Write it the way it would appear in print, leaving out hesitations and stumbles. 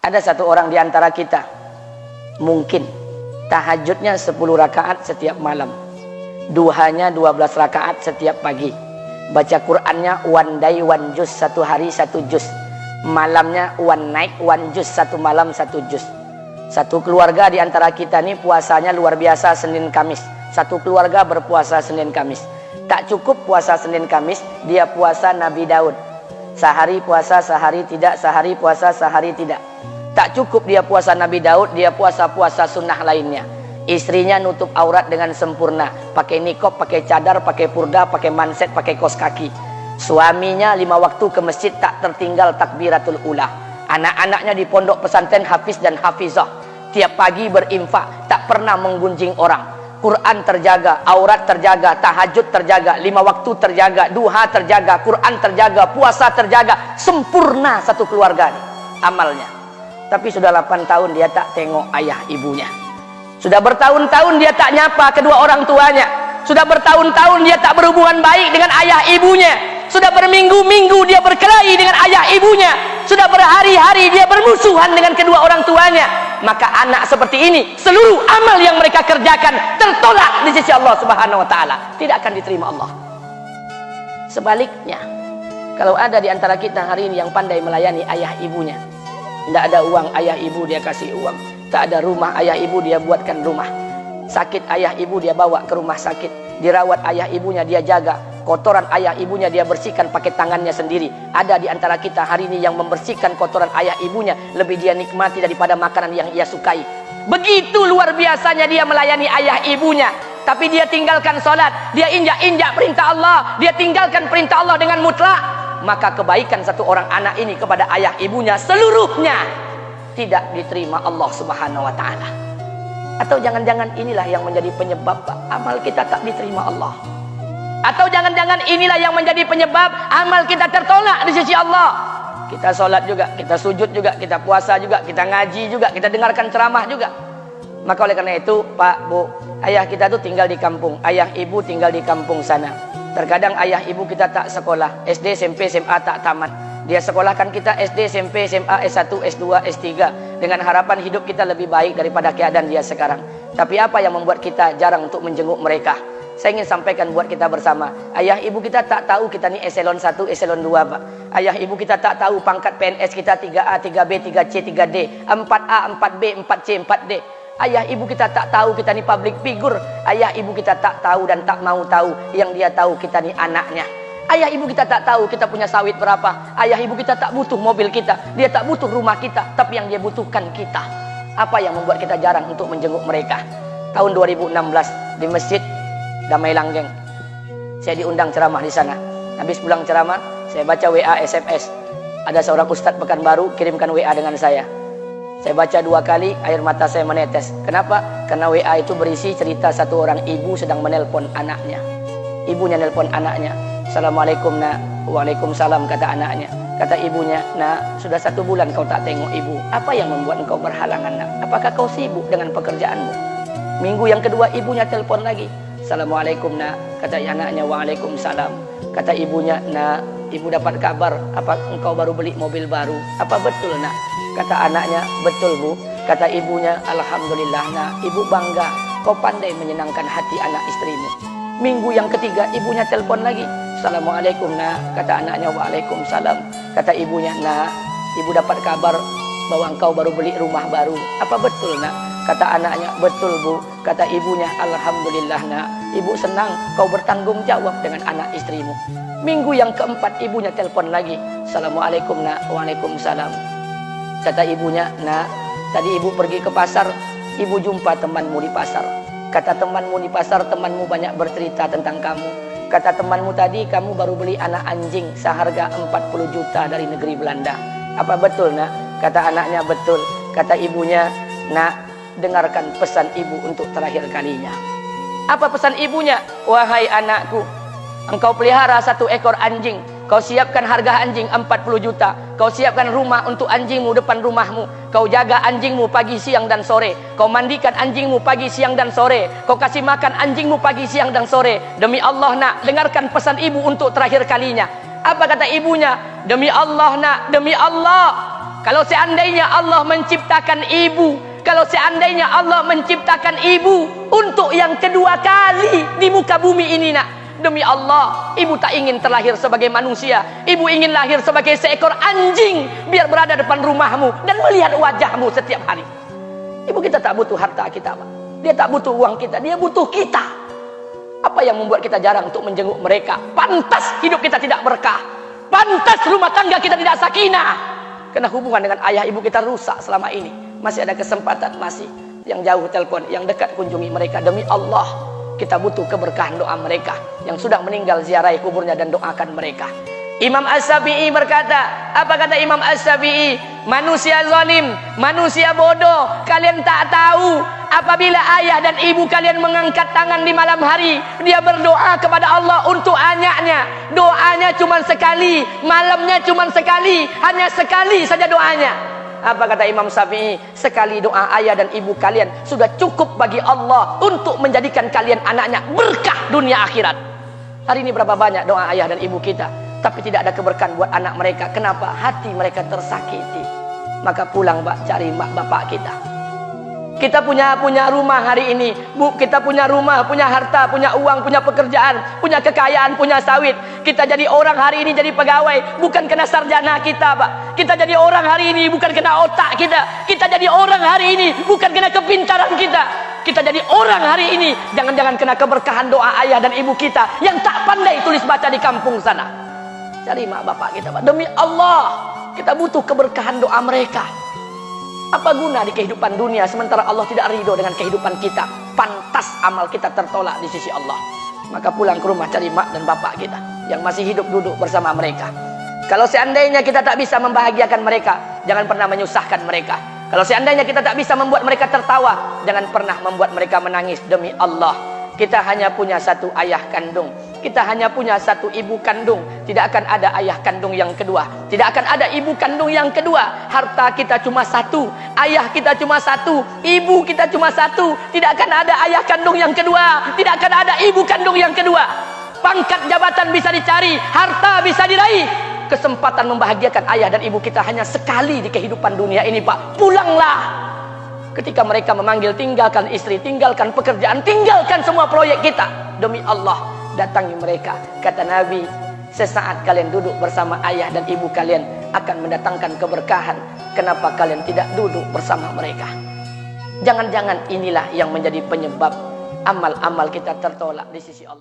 Ada satu orang di antara kita mungkin tahajudnya 10 rakaat setiap malam, duhanya 12 rakaat setiap pagi, baca Qur'annya one day one juz, satu hari satu juz, malamnya one night one juz, satu malam satu juz. Satu keluarga di antara kita nih puasanya luar biasa Senin Kamis. Satu keluarga berpuasa Senin Kamis. Tak cukup puasa Senin Kamis, dia puasa Nabi Daud. Sehari puasa, sehari tidak, sehari puasa, sehari tidak. Tak cukup dia puasa Nabi Daud, dia puasa-puasa sunnah lainnya. Istrinya nutup aurat dengan sempurna, pakai nikob, pakai cadar, pakai purda, pakai manset, pakai kos kaki. Suaminya 5 waktu ke masjid tak tertinggal takbiratul ula. Anak-anaknya di pondok pesantren hafiz dan hafizah. Tiap pagi berinfak, tak pernah menggunjing orang. Quran terjaga, aurat terjaga, tahajud terjaga, 5 waktu terjaga, duha terjaga, Quran terjaga, puasa terjaga. Sempurna satu keluarga nih, amalnya. Tapi sudah 8 tahun dia tak tengok ayah ibunya. Sudah bertahun-tahun dia tak nyapa kedua orang tuanya. Sudah bertahun-tahun dia tak berhubungan baik dengan ayah ibunya. Sudah berminggu-minggu dia berkelahi dengan ayah ibunya. Sudah berhari-hari dia bermusuhan dengan kedua orang tuanya. Maka anak seperti ini, seluruh amal yang mereka kerjakan tertolak di sisi Allah Subhanahu wa taala, tidak akan diterima Allah. Sebaliknya, kalau ada di antara kita hari ini yang pandai melayani ayah ibunya, tidak ada uang ayah ibu dia kasih uang, tak ada rumah ayah ibu dia buatkan rumah, sakit ayah ibu dia bawa ke rumah sakit, dirawat ayah ibunya dia jaga, kotoran ayah ibunya dia bersihkan pakai tangannya sendiri. Ada di antara kita hari ini yang membersihkan kotoran ayah ibunya lebih dia nikmati daripada makanan yang ia sukai. Begitu luar biasanya dia melayani ayah ibunya. Tapi dia tinggalkan sholat, dia injak-injak perintah Allah, dia tinggalkan perintah Allah dengan mutlak. Maka kebaikan satu orang anak ini kepada ayah ibunya seluruhnya tidak diterima Allah Subhanahu wa taala. Atau jangan-jangan inilah yang menjadi penyebab amal kita tak diterima Allah. Atau jangan-jangan inilah yang menjadi penyebab amal kita tertolak di sisi Allah. Kita sholat juga, kita sujud juga, kita puasa juga, kita ngaji juga, kita dengarkan ceramah juga. Maka oleh karena itu, Pak, Bu, ayah kita tuh tinggal di kampung, ayah ibu tinggal di kampung sana. Terkadang ayah ibu kita tak sekolah, SD, SMP, SMA tak tamat. Dia sekolahkan kita SD, SMP, SMA, S1, S2, S3 dengan harapan hidup kita lebih baik daripada keadaan dia sekarang. Tapi apa yang membuat kita jarang untuk menjenguk mereka? Saya ingin sampaikan buat kita bersama. Ayah ibu kita tak tahu kita ni eselon 1, eselon 2, Pak. Ayah ibu kita tak tahu pangkat PNS kita 3A, 3B, 3C, 3D, 4A, 4B, 4C, 4D. Ayah ibu kita tak tahu kita ni public figure. Ayah ibu kita tak tahu dan tak mau tahu. Yang dia tahu kita ni anaknya. Ayah ibu kita tak tahu kita punya sawit berapa. Ayah ibu kita tak butuh mobil kita. Dia tak butuh rumah kita. Tapi yang dia butuhkan kita. Apa yang membuat kita jarang untuk menjenguk mereka? Tahun 2016 di Masjid Damai Langgeng, saya diundang ceramah di sana. Habis pulang ceramah, saya baca WA SMS. Ada seorang ustadz Pekanbaru kirimkan WA dengan saya. Saya baca 2 kali, air mata saya menetes. Kenapa? Karena WA itu berisi cerita satu orang ibu sedang menelpon anaknya. Ibunya nelpon anaknya. Assalamualaikum nak. Waalaikumsalam, kata anaknya. Kata ibunya, nak, sudah 1 bulan kau tak tengok ibu. Apa yang membuat engkau berhalangan, nak? Apakah kau sibuk dengan pekerjaanmu? Minggu yang kedua ibunya telepon lagi. Assalamualaikum nak, kata anaknya. Waalaikumsalam. Kata ibunya, nak, ibu dapat kabar apa engkau baru beli mobil baru. Apa betul nak? Kata anaknya, betul bu. Kata ibunya, alhamdulillah nak, ibu bangga kau pandai menyenangkan hati anak istrimu. Minggu yang ketiga ibunya telepon lagi. Assalamualaikum nak, kata anaknya. Waalaikumsalam. Kata ibunya, nak, ibu dapat kabar bahwa engkau baru beli rumah baru. Apa betul nak? Kata anaknya, betul bu. Kata ibunya, alhamdulillah nak, ibu senang kau bertanggung jawab dengan anak istrimu. Minggu yang keempat ibunya telepon lagi. Assalamualaikum nak. Waalaikumsalam. Kata ibunya, nak, tadi ibu pergi ke pasar, ibu jumpa temanmu di pasar. Kata temanmu di pasar, temanmu banyak bercerita tentang kamu. Kata temanmu tadi, kamu baru beli anak anjing seharga 40 juta dari negeri Belanda. Apa betul nak? Kata anaknya, betul. Kata ibunya, nak, dengarkan pesan ibu untuk terakhir kalinya. Apa pesan ibunya? Wahai anakku, engkau pelihara 1 ekor anjing. Kau siapkan harga anjing 40 juta. Kau siapkan rumah untuk anjingmu depan rumahmu. Kau jaga anjingmu pagi, siang, dan sore. Kau mandikan anjingmu pagi, siang, dan sore. Kau kasih makan anjingmu pagi, siang, dan sore. Demi Allah nak, dengarkan pesan ibu untuk terakhir kalinya. Apa kata ibunya? Demi Allah nak, demi Allah, Kalau seandainya Allah menciptakan ibu, kalau seandainya Allah menciptakan ibu untuk yang kedua kali di muka bumi ini nak, demi Allah, ibu tak ingin terlahir sebagai manusia. Ibu ingin lahir sebagai seekor anjing, biar berada depan rumahmu dan melihat wajahmu setiap hari. Ibu kita tak butuh harta kita, Pak. Dia tak butuh uang kita, dia butuh kita. Apa yang membuat kita jarang untuk menjenguk mereka? Pantas hidup kita tidak berkah, pantas rumah tangga kita tidak sakinah, karena hubungan dengan ayah ibu kita rusak selama ini. Masih ada kesempatan, masih yang jauh telepon, yang dekat kunjungi mereka. Demi Allah, kita butuh keberkahan doa mereka. Yang sudah meninggal, ziarahi kuburnya dan doakan mereka. Imam As-Syafi'i berkata, apa kata Imam As-Syafi'i? Manusia zalim, manusia bodoh, kalian tak tahu apabila ayah dan ibu kalian mengangkat tangan di malam hari, dia berdoa kepada Allah untuk anaknya. Doanya cuma sekali, malamnya cuma sekali, hanya sekali saja doanya. Apa kata Imam Syafi'i? Sekali doa ayah dan ibu kalian sudah cukup bagi Allah untuk menjadikan kalian anaknya berkah dunia akhirat. Hari ini berapa banyak doa ayah dan ibu kita, tapi tidak ada keberkahan buat anak mereka. Kenapa? Hati mereka tersakiti. Maka pulang, Pak, cari mak bapak kita. Kita punya rumah hari ini, Bu, kita punya rumah, punya harta, punya uang, punya pekerjaan, punya kekayaan, punya sawit. Kita jadi orang hari ini jadi pegawai bukan kena sarjana kita, Pak. Kita jadi orang hari ini bukan kena otak kita. Kita jadi orang hari ini bukan kena kepintaran kita. Kita jadi orang hari ini jangan-jangan kena keberkahan doa ayah dan ibu kita yang tak pandai tulis baca di kampung sana. Cari mak bapak kita, Pak. Demi Allah, kita butuh keberkahan doa mereka. Apa guna di kehidupan dunia sementara Allah tidak ridho dengan kehidupan kita? Pantas amal kita tertolak di sisi Allah. Maka pulang ke rumah, cari mak dan bapak kita yang masih hidup, duduk bersama mereka. Kalau seandainya kita tak bisa membahagiakan mereka, jangan pernah menyusahkan mereka. Kalau seandainya kita tak bisa membuat mereka tertawa, jangan pernah membuat mereka menangis. Demi Allah, kita hanya punya satu ayah kandung, kita hanya punya satu ibu kandung. Tidak akan ada ayah kandung yang kedua, tidak akan ada ibu kandung yang kedua. Harta kita cuma satu, ayah kita cuma satu, ibu kita cuma satu. Tidak akan ada ayah kandung yang kedua, tidak akan ada ibu kandung yang kedua. Pangkat jabatan bisa dicari, harta bisa diraih, kesempatan membahagiakan ayah dan ibu kita hanya sekali di kehidupan dunia ini, Pak. Pulanglah. Ketika mereka memanggil, tinggalkan istri, tinggalkan pekerjaan, tinggalkan semua proyek kita. Demi Allah, datangi mereka. Kata Nabi, sesaat kalian duduk bersama ayah dan ibu kalian akan mendatangkan keberkahan. Kenapa kalian tidak duduk bersama mereka? Jangan-jangan inilah yang menjadi penyebab amal-amal kita tertolak di sisi Allah.